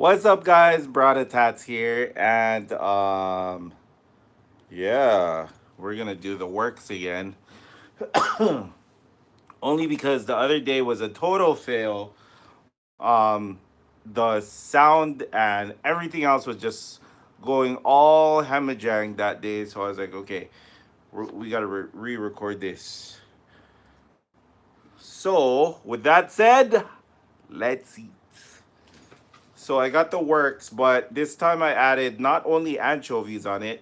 What's up, guys? Brada Tats here, and yeah, we're gonna do the works again. Only because the other day was a total fail. The sound and everything else was just going all hamajang that day. So I was like, okay, we gotta re-record this. So with that said, let's eat. So I got the works, but this time I added not only anchovies on it,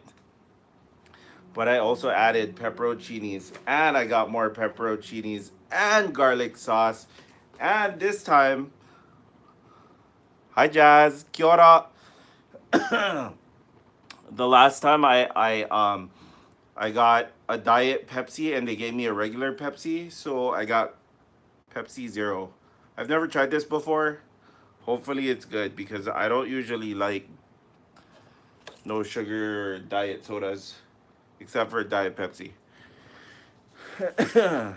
but I also added pepperoncinis, and I got more pepperoncinis and garlic sauce. And this time, hi Jazz, kia ora. The last time I got a diet Pepsi and they gave me a regular Pepsi, so I got Pepsi Zero. I've never tried this before. Hopefully it's good because I don't usually like no sugar diet sodas except for diet Pepsi. I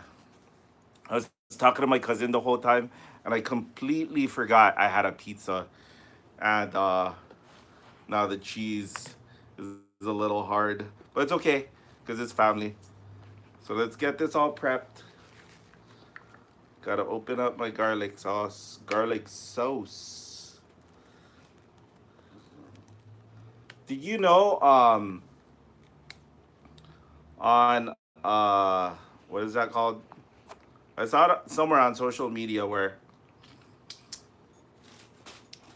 was talking to my cousin the whole time, and I completely forgot I had a pizza, and now the cheese is a little hard, but it's okay because it's family. So let's get this all prepped. Gotta open up my garlic sauce. Garlic sauce. Did you know on what is that called? I saw it somewhere on social media where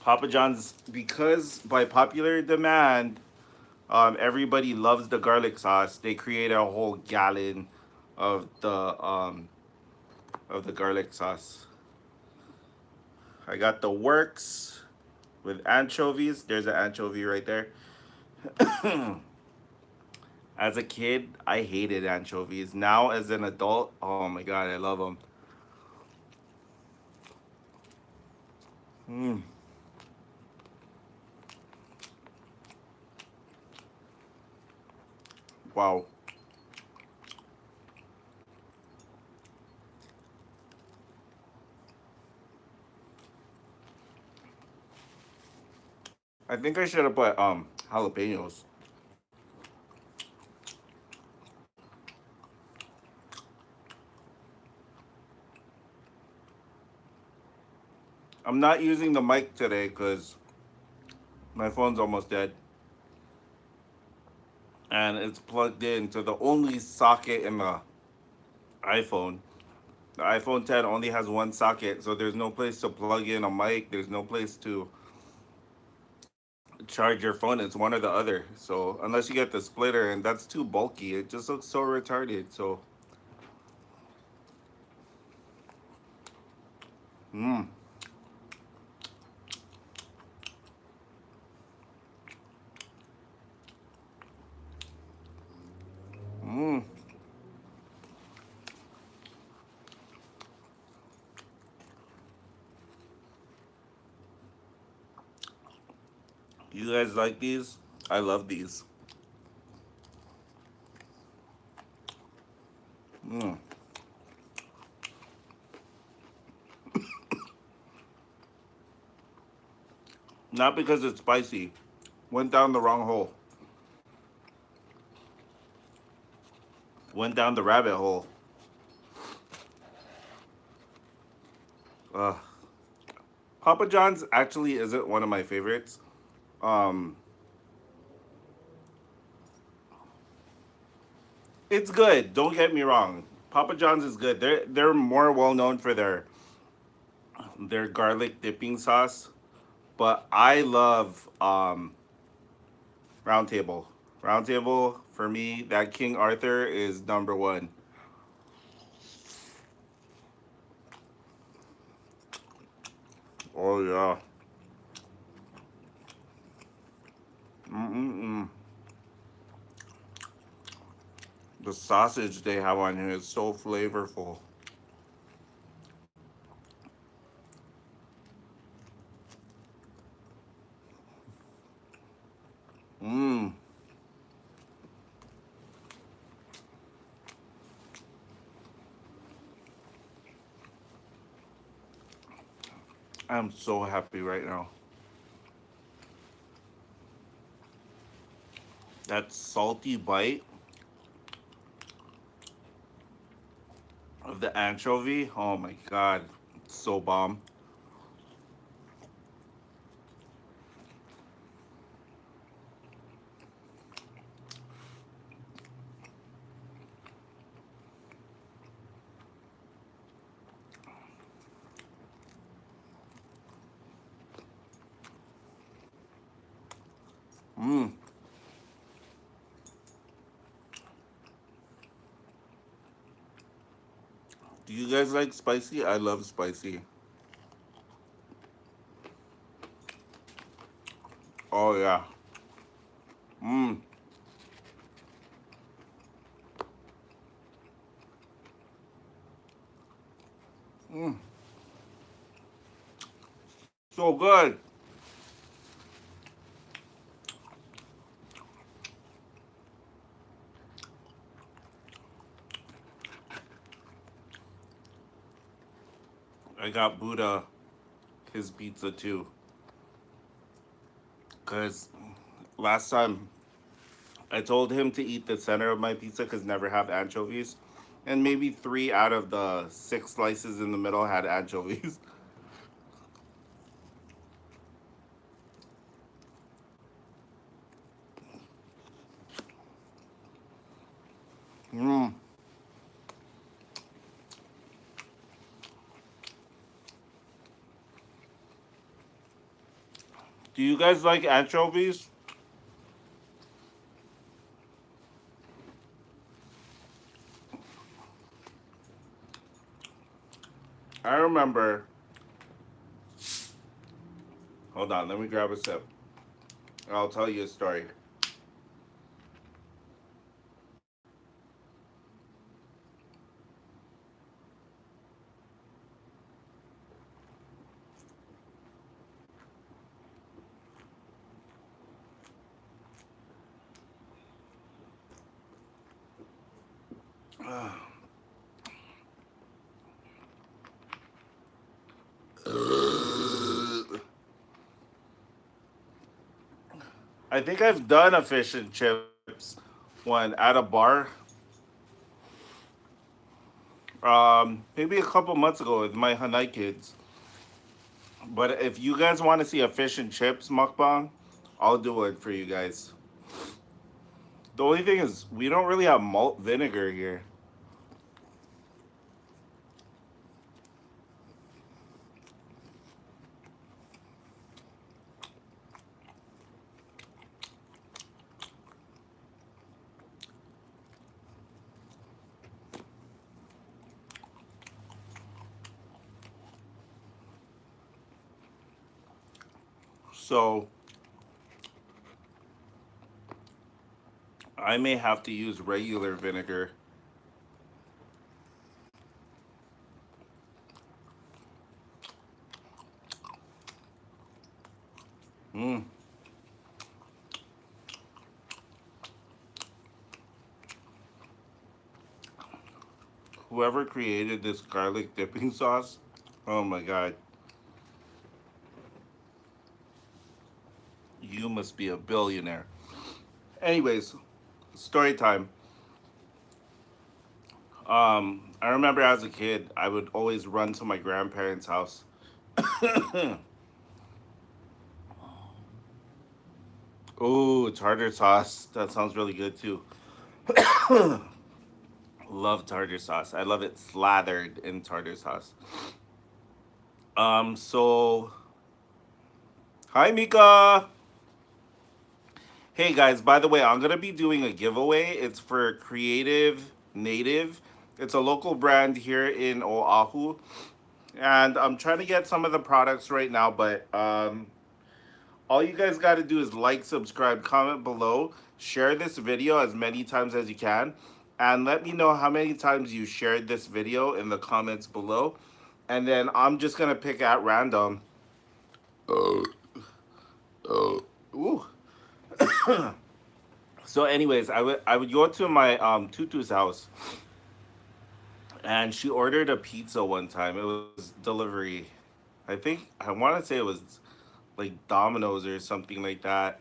Papa John's, because by popular demand, everybody loves the garlic sauce. They create a whole gallon of the garlic sauce. I got the works with anchovies. There's an anchovy right there. As a kid, I hated anchovies. Now, as an adult, oh my god, I love them. Mm, wow. I think I should have put jalapenos. I'm not using the mic today because my phone's almost dead, and it's plugged into the only socket in the iPhone. The iPhone 10 only has one socket, so there's no place to plug in a mic. There's no place to charge your phone. It's one or the other. So unless you get the splitter, and that's too bulky, it just looks so retarded. So, mm, mm. You guys like these? I love these. Mm. Not because it's spicy. Went down the wrong hole. Went down the rabbit hole. Ugh. Papa John's actually isn't one of my favorites. Um, it's good. Don't get me wrong. Papa John's is good. They're more well known for their garlic dipping sauce, but I love Round Table. Round Table for me, that King Arthur is number one. Oh yeah. Mm-mm-mm. The sausage they have on here is so flavorful. Mmm. I'm so happy right now. That salty bite of the anchovy. Oh my god, it's so bomb. Mm. Do you guys like spicy? I love spicy. Oh yeah. Mm. Mm. So good. I got Buddha his pizza too. Cause last time I told him to eat the center of my pizza because never have anchovies. And maybe three out of the six slices in the middle had anchovies. Mm. Do you guys like anchovies? I remember. Hold on, let me grab a sip. I'll tell you a story. I think I've done a fish and chips one at a bar. Maybe a couple months ago with my Hanai kids. But if you guys want to see a fish and chips mukbang, I'll do it for you guys. The only thing is, we don't really have malt vinegar here. So I may have to use regular vinegar. Mm. Whoever created this garlic dipping sauce, oh my god, you must be a billionaire. Anyways, story time. I remember as a kid, I would always run to my grandparents' house. Oh, tartar sauce. That sounds really good too. Love tartar sauce. I love it slathered in tartar sauce. So hi Mika. Hey guys, by the way, I'm gonna be doing a giveaway. It's for Creative Native. It's a local brand here in Oahu. And I'm trying to get some of the products right now, but all you guys got to do is like, subscribe, comment below, share this video as many times as you can, and let me know how many times you shared this video in the comments below. And then I'm just going to pick at random. Ooh. So, anyways, I would go to my tutu's house, and she ordered a pizza one time. It was delivery. I want to say it was like Domino's or something like that.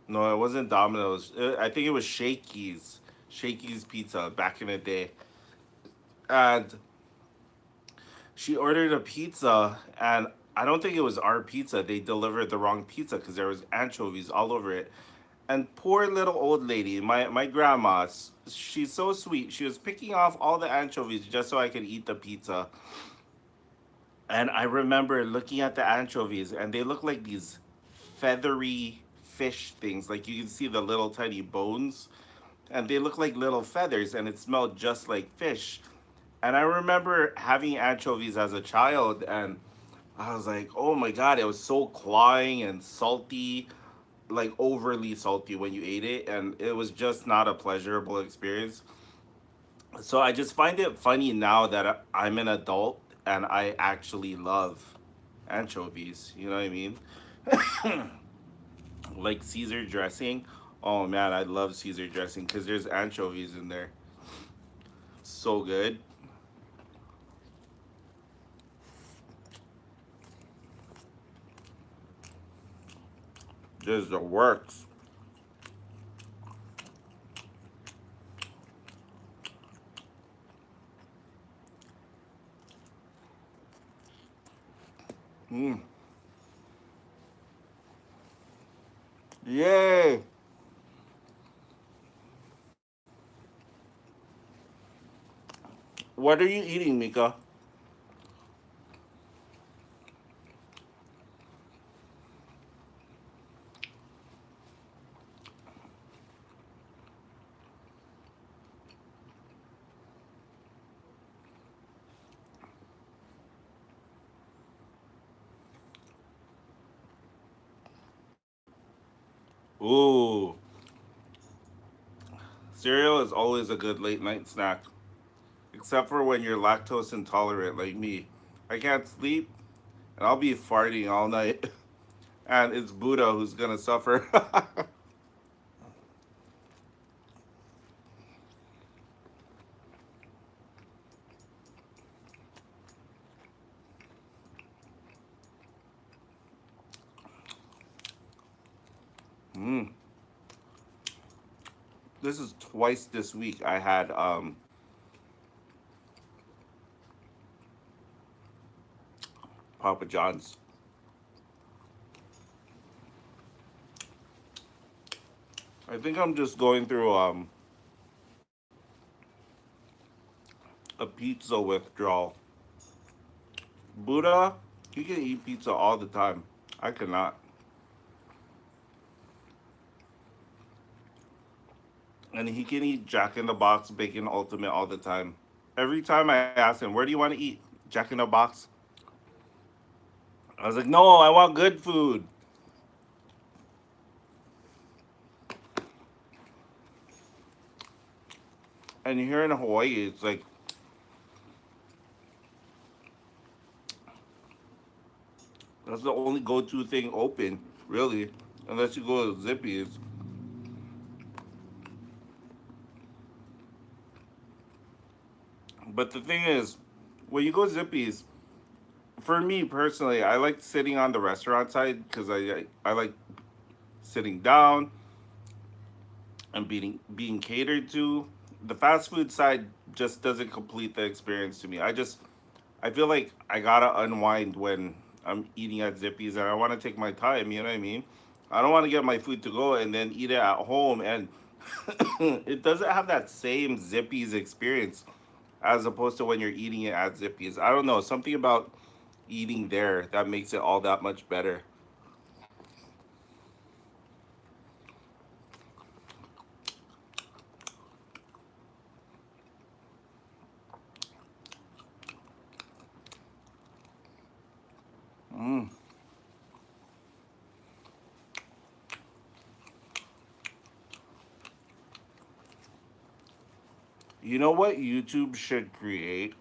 No, it wasn't Domino's. I think it was Shakey's. Shakey's Pizza back in the day. And she ordered a pizza, and I don't think it was our pizza. They delivered the wrong pizza because there was anchovies all over it. And poor little old lady, my grandma, she's so sweet. She was picking off all the anchovies just so I could eat the pizza. And I remember looking at the anchovies, and they look like these feathery fish things. Like you can see the little tiny bones, and they look like little feathers, and it smelled just like fish. And I remember having anchovies as a child, and I was like, oh my god, it was so clawing and salty, like overly salty when you ate it, and it was just not a pleasurable experience. So I just find it funny now that I'm an adult and I actually love anchovies. You know what I mean? Like Caesar dressing. Oh man, I love Caesar dressing because there's anchovies in there. So good. There's the works. Mm. Yay! What are you eating, Mika? Ooh, cereal is always a good late night snack, except for when you're lactose intolerant like me. I can't sleep, and I'll be farting all night, and it's Buddha who's gonna suffer. Mm. This is twice this week. I had Papa John's. I think I'm just going through a pizza withdrawal. Buddha, he can eat pizza all the time. I cannot. And he can eat Jack in the Box, Bacon Ultimate all the time. Every time I ask him, where do you want to eat? Jack in the Box? I was like, no, I want good food. And here in Hawaii, it's like, that's the only go to thing open, really. Unless you go to Zippy's. But the thing is, when you go to Zippy's, for me personally, I like sitting on the restaurant side because I like sitting down and being catered to. The fast food side just doesn't complete the experience to me. I feel like I gotta unwind when I'm eating at Zippy's and I want to take my time. You know what I mean? I don't want to get my food to go and then eat it at home, and it doesn't have that same Zippy's experience as opposed to when you're eating it at Zippy's. I don't know, something about eating there that makes it all that much better. Mm. You know what YouTube should create?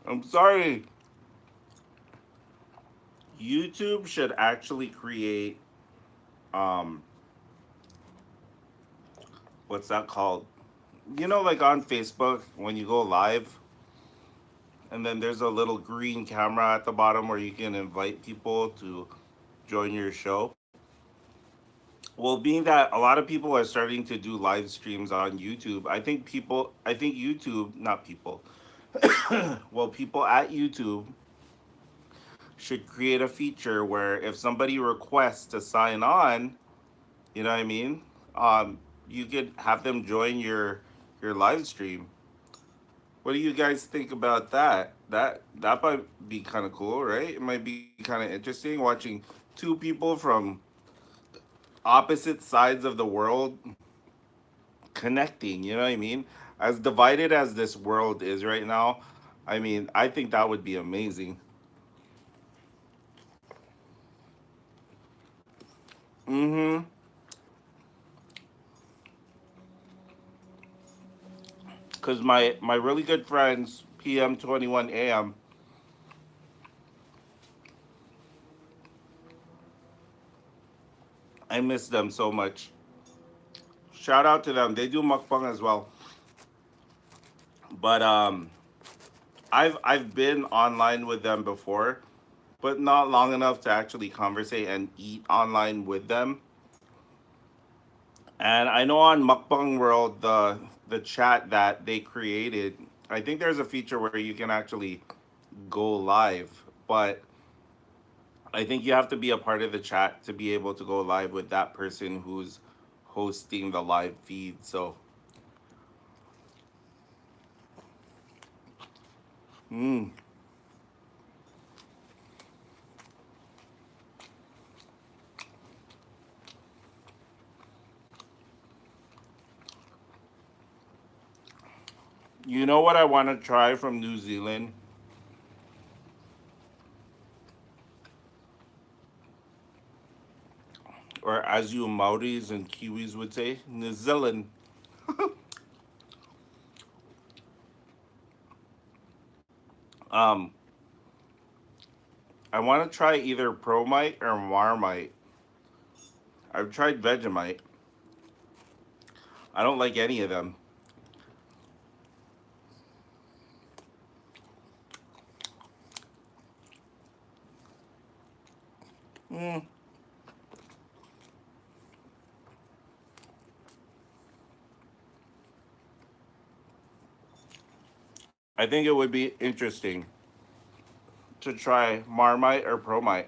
I'm sorry. YouTube should actually create um what's that called? You know, like on Facebook when you go live and then there's a little green camera at the bottom where you can invite people to join your show. Well, being that a lot of people are starting to do live streams on YouTube, I think YouTube, not people, well, people at YouTube should create a feature where if somebody requests to sign on, you know what I mean? You could have them join your live stream. What do you guys think about that? That might be kind of cool, right? It might be kind of interesting watching two people from opposite sides of the world connecting. You know what I mean? As divided as this world is right now, I mean, I think that would be amazing. Mm-hmm. Because my really good friends, PM 21 AM, I miss them so much. Shout out to them. They do mukbang as well. But I've been online with them before, but not long enough to actually conversate and eat online with them. And I know on Mukbang World, the chat that they created, I think there's a feature where you can actually go live, but I think you have to be a part of the chat to be able to go live with that person who's hosting the live feed. So, mm, you know what I want to try from New Zealand, or as you Maoris and Kiwis would say, New Zealand. Um, I want to try either Promite or Marmite. I've tried Vegemite. I don't like any of them. Mm, I think it would be interesting to try Marmite or Promite.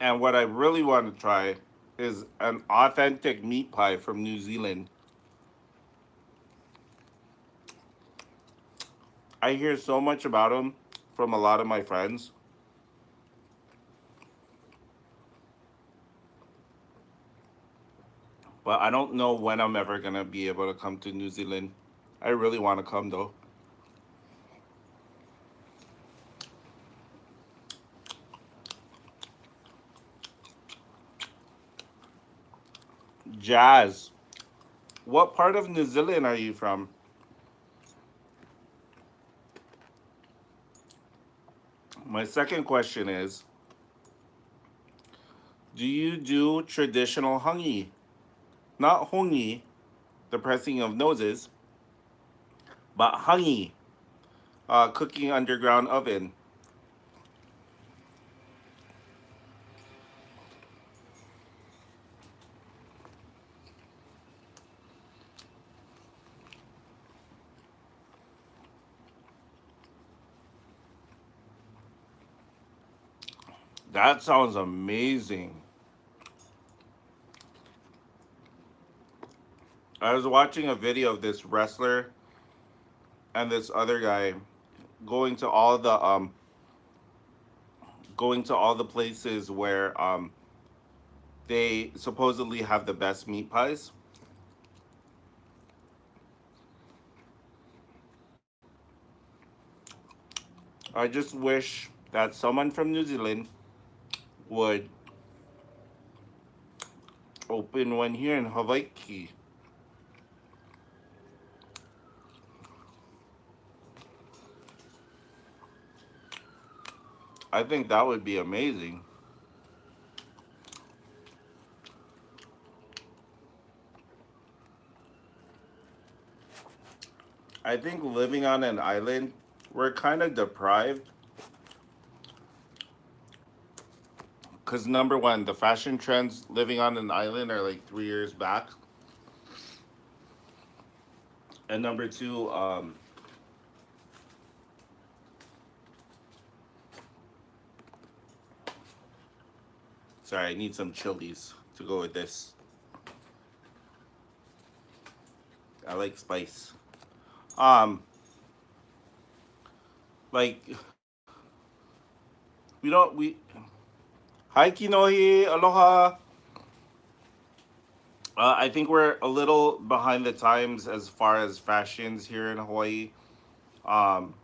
And what I really want to try is an authentic meat pie from New Zealand. I hear so much about them from a lot of my friends, but I don't know when I'm ever going to be able to come to New Zealand. I really want to come though. Jazz. What part of New Zealand are you from? My second question is, do you do traditional hangi? Not hongi, the pressing of noses, but hangi, cooking underground oven. That sounds amazing. I was watching a video of this wrestler and this other guy going to all the places where they supposedly have the best meat pies. I just wish that someone from New Zealand would open one here in Hawaii. I think that would be amazing. I think living on an island, we're kind of deprived because number one, the fashion trends living on an island are like 3 years back, and number two, sorry, I need some chilies to go with this. I like spice. Um, like we don't we. Hi Kinohi, aloha. I think we're a little behind the times as far as fashions here in Hawaii. Um,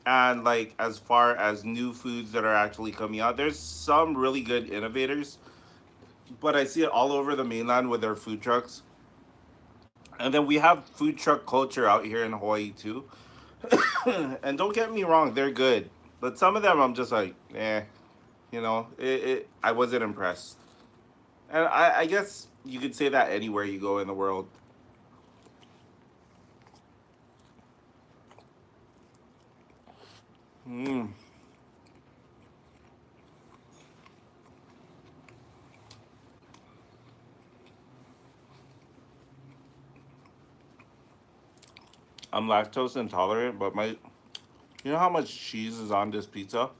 and like as far as new foods that are actually coming out, there's some really good innovators, but I see it all over the mainland with their food trucks. And then we have food truck culture out here in Hawaii too. And don't get me wrong, they're good, but some of them I'm just like, I wasn't impressed. And I guess you could say that anywhere you go in the world. Mm. I'm lactose intolerant, but you know how much cheese is on this pizza?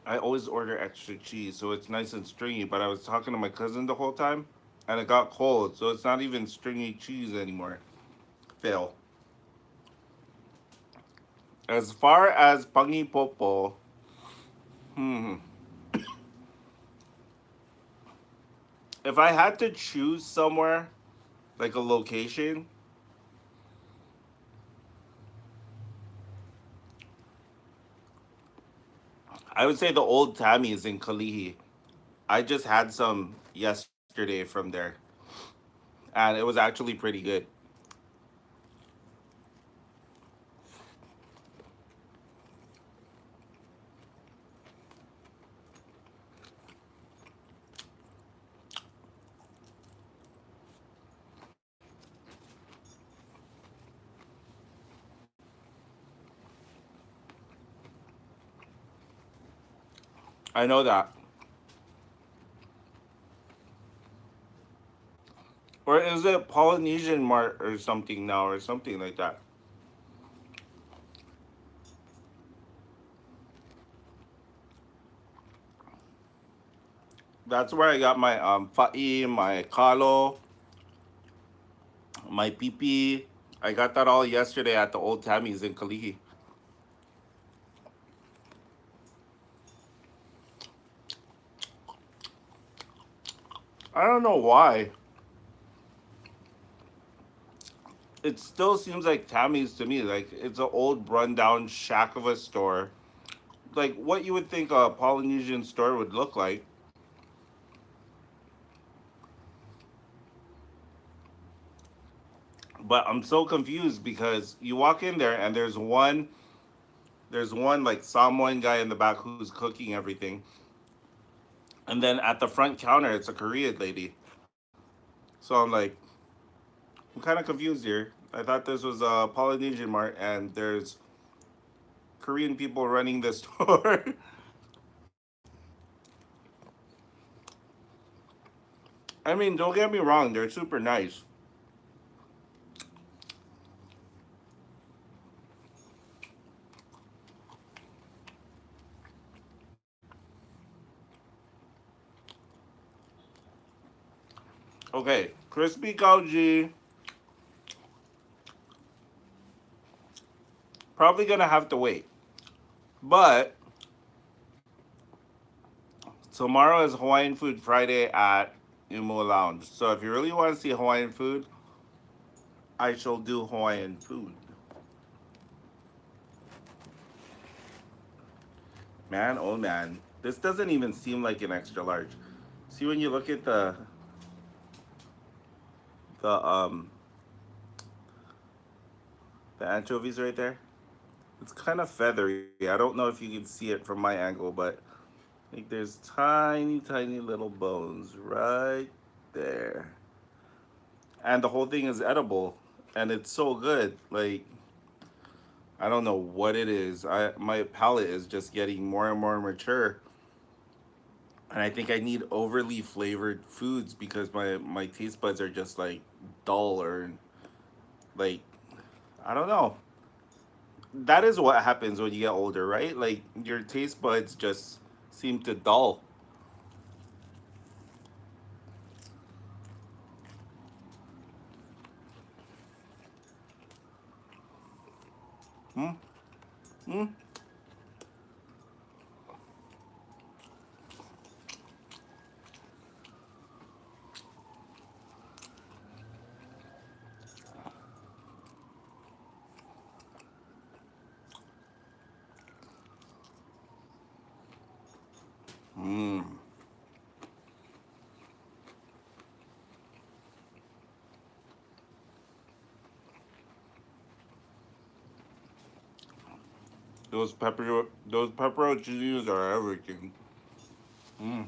I always order extra cheese so it's nice and stringy, but I was talking to my cousin the whole time and it got cold, so it's not even stringy cheese anymore. Fail. As far as Pangi Popo, hmm, if I had to choose somewhere, like a location, I would say the old Tammy's in Kalihi. I just had some yesterday from there, and it was actually pretty good. I know that. Or is it Polynesian Mart or something now, or something like that? That's where I got my fa'i, my kalo, my pipi. I got that all yesterday at the old Tammy's in Kalihi. I don't know why. It still seems like Tammy's to me. Like it's an old rundown shack of a store. Like what you would think a Polynesian store would look like. But I'm so confused because you walk in there and there's one like Samoan guy in the back who's cooking everything. And then at the front counter it's a Korean lady. So I'm like, I'm kind of confused here. I thought this was a Polynesian mart and there's Korean people running the store. I mean, don't get me wrong, they're super nice. Okay, crispy Gauji, probably gonna have to wait. But tomorrow is Hawaiian Food Friday at Umo Lounge. So if you really want to see Hawaiian food, I shall do Hawaiian food. Man, oh man, this doesn't even seem like an extra large. See when you look at the the anchovies right there? It's kind of feathery. I don't know if you can see it from my angle, but Like there's tiny, tiny little bones right there. And the whole thing is edible. And it's so good. Like I don't know what it is. My palate is just getting more and more mature. And I think I need overly flavored foods because my taste buds are just like dull or like I don't know. That is what happens when you get older, right? Like your taste buds just seem to dull. Hmm? Hmm? Hmm. Those pepperoncinis are everything. Mm.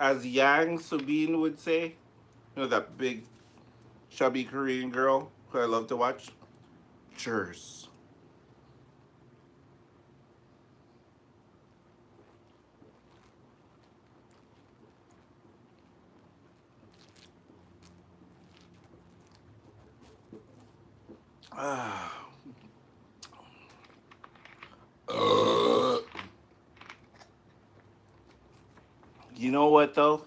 As Yang Sabine would say, you know that big chubby Korean girl who I love to watch. Cheers. Ah. You know what though?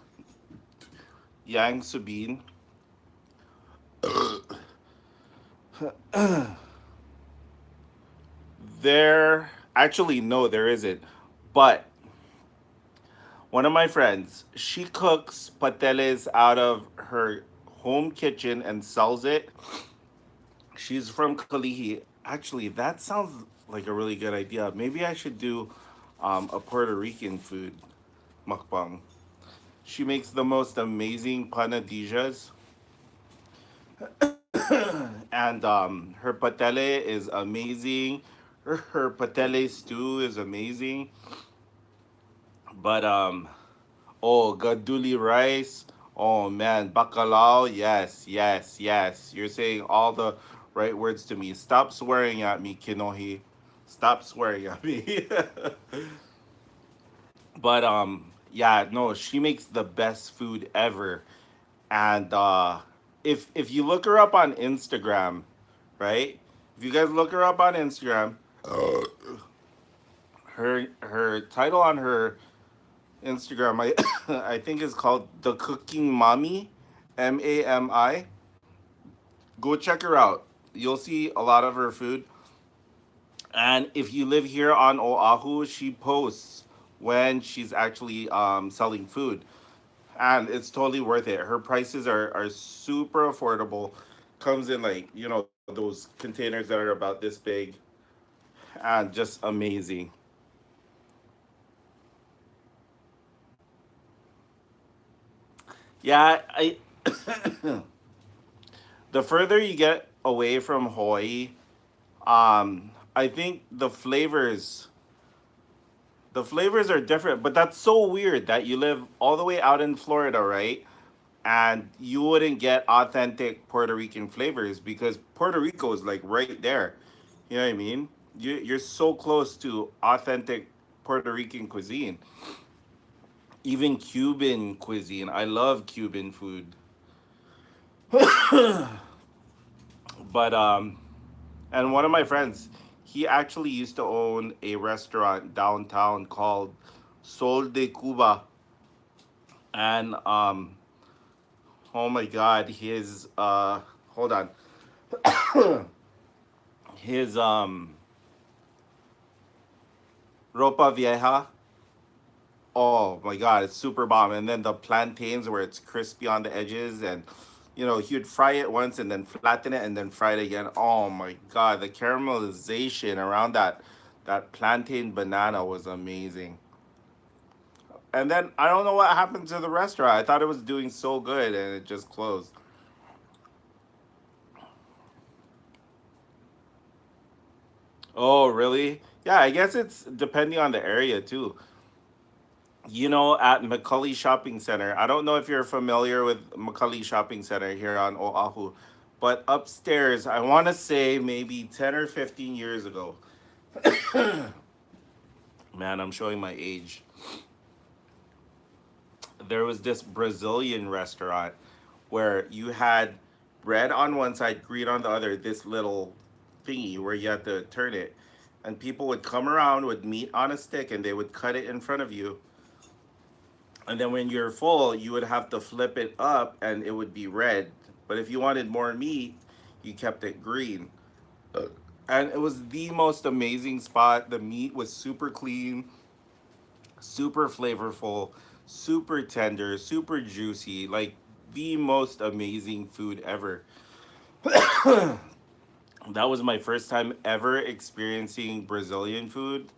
Yang Sabine. There actually no, there isn't. But one of my friends, she cooks pateles out of her home kitchen and sells it. She's from Kalihi. Actually, that sounds like a really good idea. Maybe I should do a Puerto Rican food mukbang. She makes the most amazing panadillas, and her patele is amazing. Her patele stew is amazing. But oh, gaduli rice. Oh man, bacalao. Yes, yes, yes. You're saying all the right words to me. Stop swearing at me, Kinohi. Stop swearing at me. But yeah, no, she makes the best food ever. And if you look her up on Instagram, right? If you guys look her up on Instagram, her title on her Instagram, I think is called The Cooking Mommy, Mami. Go check her out. You'll see a lot of her food. And if you live here on Oahu, she posts when she's actually selling food. And it's totally worth it. Her prices are super affordable. Comes in like, you know, those containers that are about this big and just amazing. Yeah, I the further you get away from Hawaii, I think the flavors are different, but that's so weird that you live all the way out in Florida, right? And you wouldn't get authentic Puerto Rican flavors because Puerto Rico is like right there. You know what I mean? You're so close to authentic Puerto Rican cuisine, even Cuban cuisine. I love Cuban food, but and one of my friends, he actually used to own a restaurant downtown called Sol de Cuba, and oh my God, his hold on, his ropa vieja. Oh my God, it's super bomb. And then the plantains where it's crispy on the edges, and you know he would fry it once and then flatten it and then fry it again. Oh my God, the caramelization around that plantain banana was amazing. And then I don't know what happened to the restaurant. I thought it was doing so good and it just closed. Oh, really? Yeah, I guess it's depending on the area too. At McCully Shopping Center, I don't know if you're familiar with McCully Shopping Center here on Oahu, but upstairs, I want to say maybe 10 or 15 years ago, man, I'm showing my age. There was this Brazilian restaurant where you had bread on one side, green on the other, this little thingy where you had to turn it. And people would come around with meat on a stick and they would cut it in front of you. And then when you're full, you would have to flip it up and it would be red. But if you wanted more meat, you kept it green. And it was the most amazing spot. The meat was super clean, super flavorful, super tender, super juicy. Like the most amazing food ever. That was my first time ever experiencing Brazilian food.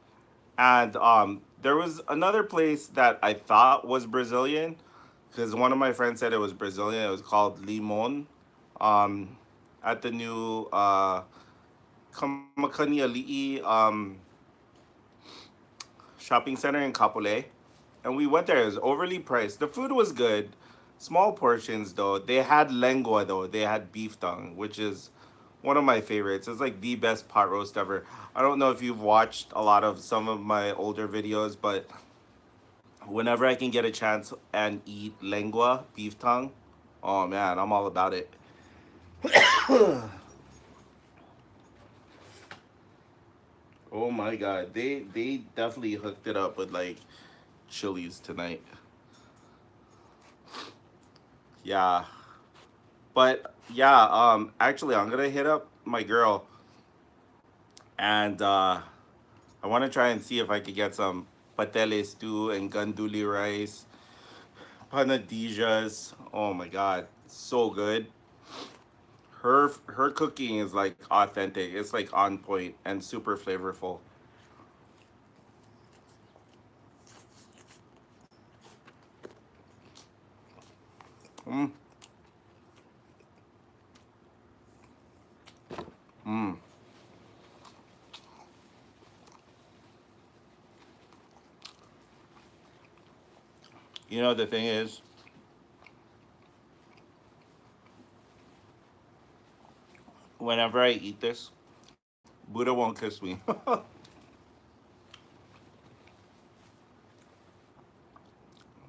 And there was another place that I thought was Brazilian because one of my friends said it was Brazilian. It was called Limon um, at the new Kamakani Ali'i shopping center in Kapolei. And we went there. It was overly priced. The food was good. Small portions, though. They had lengua, though. They had beef tongue, which is one of my favorites. It's like the best pot roast ever. I don't know if you've watched a lot of some of my older videos, but whenever I can get a chance and eat lengua, beef tongue, oh man, I'm all about it. Oh my god, they definitely hooked it up with like chilies tonight. Yeah, but yeah, actually, I'm gonna hit up my girl and I want to try and see if I could get some patele stew and ganduli rice, panadillas. Oh my god, so good. Her cooking is like authentic. It's like on point and super flavorful. Mm, mm. The thing is, whenever I eat this, Buddha won't kiss me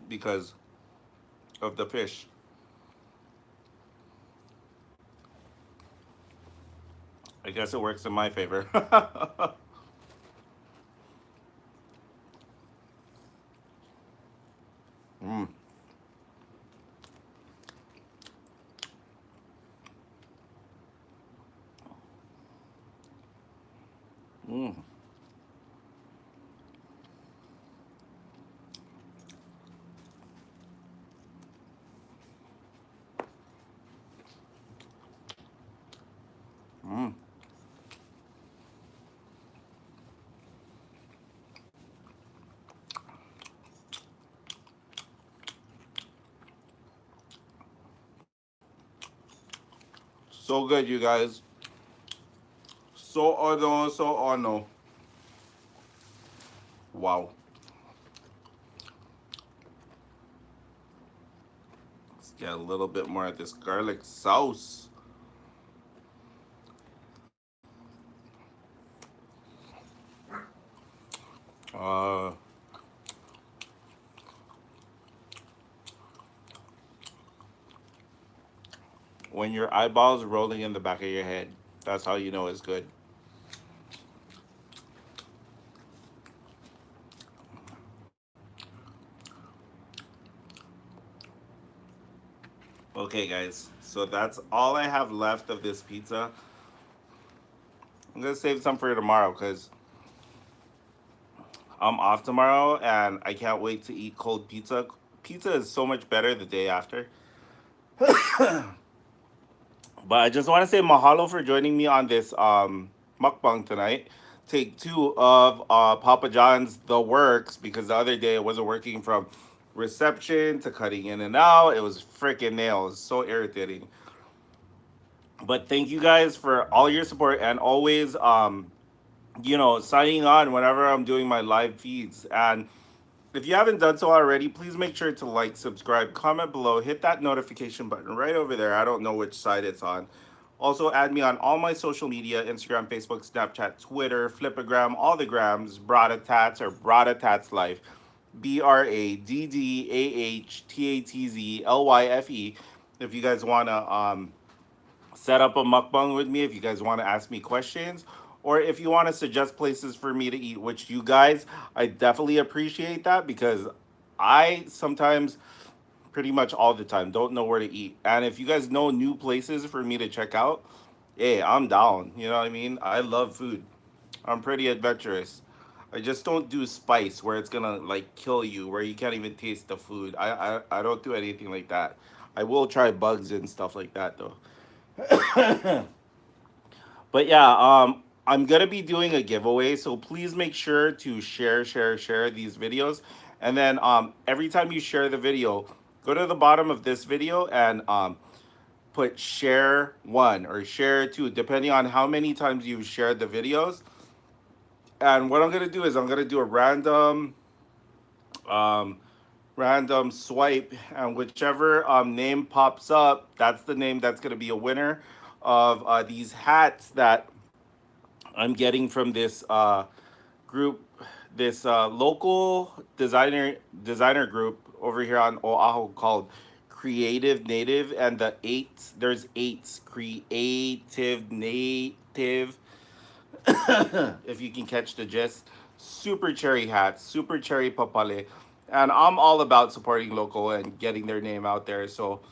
because of the fish. I guess it works in my favor. mm, mm, mm. So good, you guys. So ono, so ono. Wow. Let's get a little bit more of this garlic sauce. Uh, when your eyeballs rolling in the back of your head, that's how you know it's good. Okay, guys. So that's all I have left of this pizza. I'm gonna save some for tomorrow because I'm off tomorrow and I can't wait to eat cold pizza. Pizza is so much better the day after. But I just want to say mahalo for joining me on this mukbang tonight. Take two of Papa John's The Works because the other day it wasn't working from reception to cutting in and out. It was freaking nails. So irritating. But thank you guys for all your support and always signing on whenever I'm doing my live feeds. And if you haven't done so already, please make sure to like, subscribe, comment below, hit that notification button right over there. I don't know which side it's on. Also, add me on all my social media: Instagram, Facebook, Snapchat, Twitter, Flipagram, all the grams, Brada Tats or Brada Tats Life. BRADDAHTATZLYFE. If you guys want to set up a mukbang with me, if you guys want to ask me questions, or if you want to suggest places for me to eat, which you guys, I definitely appreciate that because I sometimes, pretty much all the time, don't know where to eat. And if you guys know new places for me to check out, hey, I'm down. You know what I mean? I love food. I'm pretty adventurous. I just don't do spice where it's gonna like kill you, where you can't even taste the food. I don't do anything like that. I will try bugs and stuff like that though. But yeah, I'm gonna be doing a giveaway, so please make sure to share these videos, and then every time you share the video, go to the bottom of this video and put share one or share two, depending on how many times you've shared the videos. And what I'm gonna do is I'm gonna do a um, random swipe, and whichever name pops up, that's the name that's gonna be a winner of these hats that I'm getting from this group, this local designer group over here on Oahu called Creative Native, and the eights, there's eights, Creative Native, if you can catch the gist. Super cherry hats, super cherry papale, and I'm all about supporting local and getting their name out there. So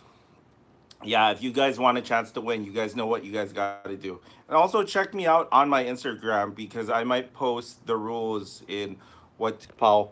yeah, if you guys want a chance to win, you guys know what you guys got to do. And also check me out on my Instagram because I might post the rules in what Pao.